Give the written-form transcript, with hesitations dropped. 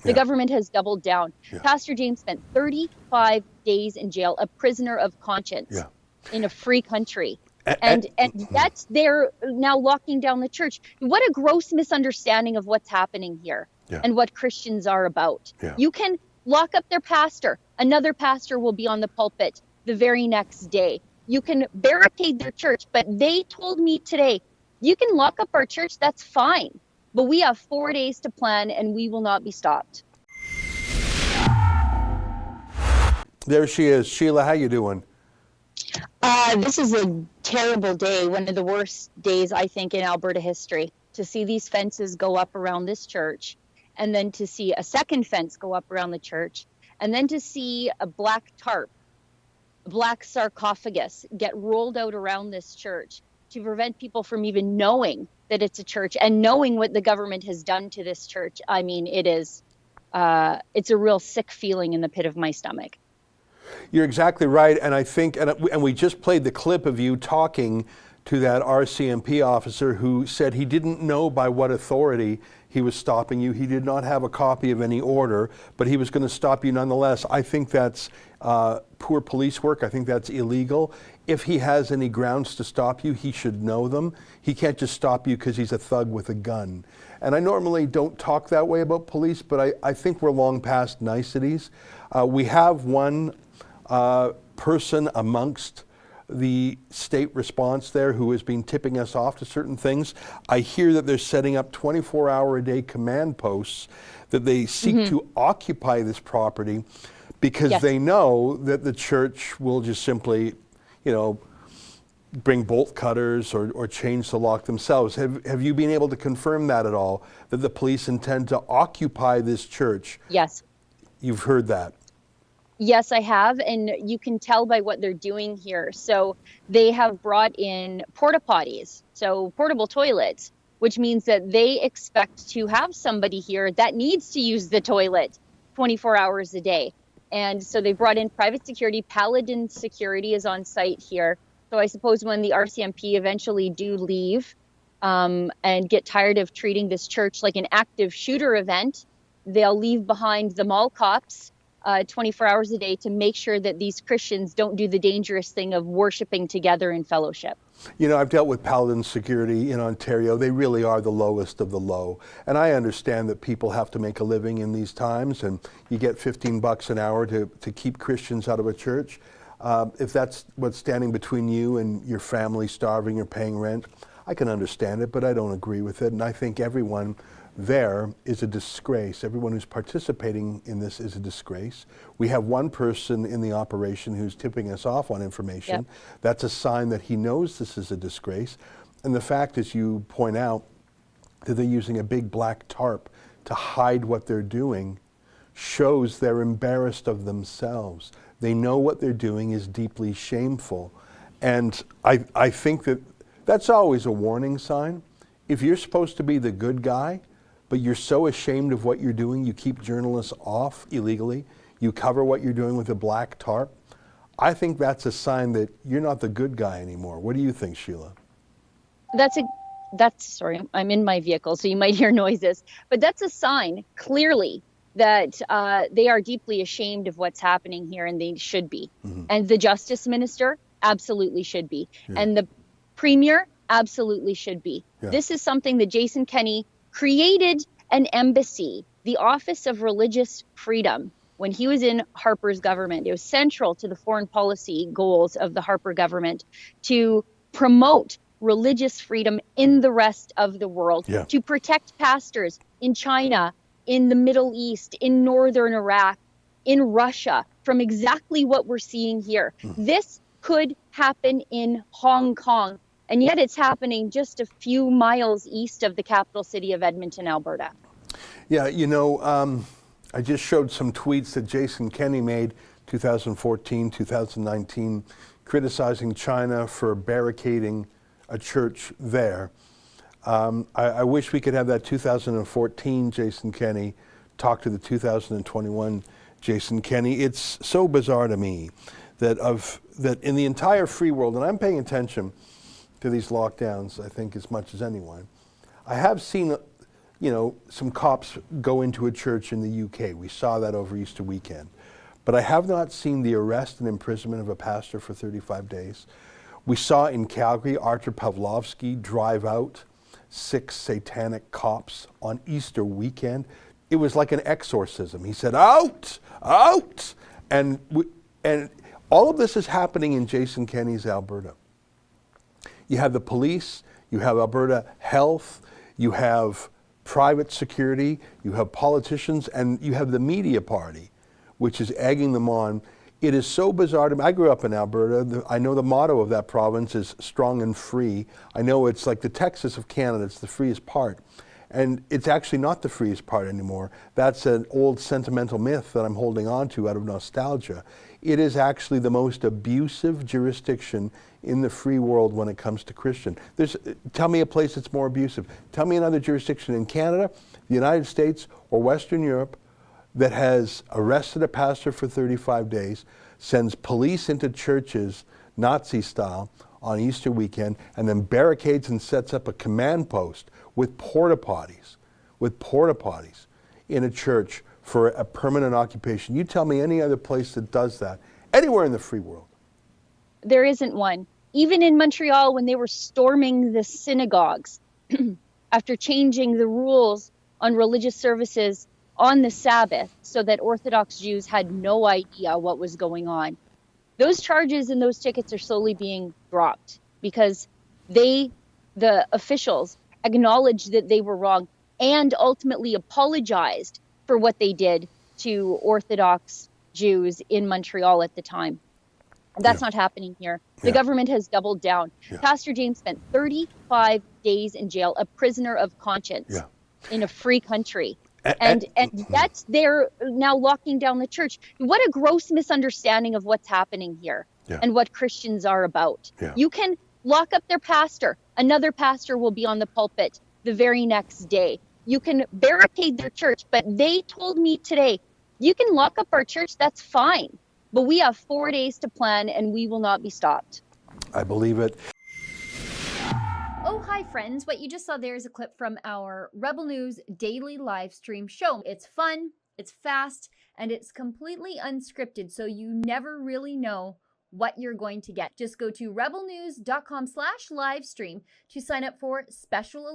The government has doubled down. Pastor James spent 35 days in jail, a prisoner of conscience in a free country. And that's they're now locking down the church. What a gross misunderstanding of what's happening here and what Christians are about. You can lock up their pastor. Another pastor will be on the pulpit the very next day. You can barricade their church, but they told me today, you can lock up our church, that's fine. But we have 4 days to plan and we will not be stopped. There she is. Sheila, how you doing? This is a terrible day, one of the worst days, I think, in Alberta history, to see these fences go up around this church, and then to see a second fence go up around the church, and then to see a black tarp, a black sarcophagus get rolled out around this church to prevent people from even knowing that it's a church and knowing what the government has done to this church. I mean, it's a real sick feeling in the pit of my stomach. You're exactly right, and I think, and we just played the clip of you talking to that RCMP officer who said he didn't know by what authority he was stopping you. He did not have a copy of any order, but he was going to stop you nonetheless. I think that's poor police work. I think that's illegal. If he has any grounds to stop you, he should know them. He can't just stop you because he's a thug with a gun. And I normally don't talk that way about police, but I think we're long past niceties. We have one person amongst the state response there who has been tipping us off to certain things. I hear that they're setting up 24-hour-a-day command posts that they seek to occupy this property because they know that the church will just simply, bring bolt cutters or change the lock themselves. Have you been able to confirm that at all, that the police intend to occupy this church? Yes. You've heard that? Yes, I have, and you can tell by what they're doing here. So they have brought in porta potties, so portable toilets, which means that they expect to have somebody here that needs to use the toilet 24 hours a day. And so they brought in private security. Paladin Security is on site here. So I suppose when the RCMP eventually do leave and get tired of treating this church like an active shooter event, they'll leave behind the mall cops 24 hours a day to make sure that these Christians don't do the dangerous thing of worshiping together in fellowship. I've dealt with Paladin Security in Ontario. They really are the lowest of the low. And I understand that people have to make a living in these times, and you get $15 an hour to keep Christians out of a church. If that's what's standing between you and your family starving or paying rent, I can understand it, but I don't agree with it. And I think everyone there is a disgrace. Everyone who's participating in this is a disgrace. We have one person in the operation who's tipping us off on information. That's a sign that he knows this is a disgrace. And the fact, as you point out, that they're using a big black tarp to hide what they're doing shows they're embarrassed of themselves. They know what they're doing is deeply shameful. And I think that that's always a warning sign. If you're supposed to be the good guy, but you're so ashamed of what you're doing, you keep journalists off illegally, you cover what you're doing with a black tarp, I think that's a sign that you're not the good guy anymore. What do you think, Sheila? Sorry, I'm in my vehicle, so you might hear noises, but that's a sign, clearly, that they are deeply ashamed of what's happening here, and they should be. And the Justice Minister absolutely should be. And the Premier absolutely should be. This is something that Jason Kenney created an embassy, the Office of Religious Freedom, when he was in Harper's government. It was central to the foreign policy goals of the Harper government to promote religious freedom in the rest of the world, to protect pastors in China, in the Middle East, in northern Iraq, in Russia, from exactly what we're seeing here. This could happen in Hong Kong. And yet it's happening just a few miles east of the capital city of Edmonton, Alberta. Yeah, I just showed some tweets that Jason Kenney made 2014, 2019, criticizing China for barricading a church there. I wish we could have that 2014 Jason Kenney talk to the 2021 Jason Kenney. It's so bizarre to me that in the entire free world, and I'm paying attention to these lockdowns, I think, as much as anyone, I have seen some cops go into a church in the UK. We saw that over Easter weekend. But I have not seen the arrest and imprisonment of a pastor for 35 days. We saw in Calgary, Artur Pawlowski drive out 6 satanic cops on Easter weekend. It was like an exorcism. He said, out, out. And all of this is happening in Jason Kenney's Alberta. You have the police, you have Alberta Health, you have private security, you have politicians, and you have the media party, which is egging them on. It is so bizarre to me. I grew up in Alberta. I know the motto of that province is strong and free. I know it's like the Texas of Canada. It's the freest part. And it's actually not the freest part anymore. That's an old sentimental myth that I'm holding on to out of nostalgia. It is actually the most abusive jurisdiction in the free world when it comes to Christian. Tell me a place that's more abusive. Tell me another jurisdiction in Canada, the United States, or Western Europe that has arrested a pastor for 35 days, sends police into churches, Nazi style, on Easter weekend, and then barricades and sets up a command post with porta potties in a church for a permanent occupation. You tell me any other place that does that, anywhere in the free world. There isn't one. Even in Montreal, when they were storming the synagogues after changing the rules on religious services on the Sabbath so that Orthodox Jews had no idea what was going on. Those charges and those tickets are slowly being dropped because the officials, acknowledged that they were wrong and ultimately apologized for what they did to Orthodox Jews in Montreal at the time. That's not happening here. The government has doubled down. Pastor James spent 35 days in jail, a prisoner of conscience in a free country. And that's they're now locking down the church. What a gross misunderstanding of what's happening here and what Christians are about. You can lock up their pastor. Another pastor will be on the pulpit the very next day. You can barricade their church, but they told me today, you can lock up our church, that's fine. But we have 4 days to plan and we will not be stopped. I believe it. Oh, hi friends. What you just saw there is a clip from our Rebel News daily live stream show. It's fun, it's fast, and it's completely unscripted, so you never really know what you're going to get. Just go to rebelnews.com/livestream to sign up for special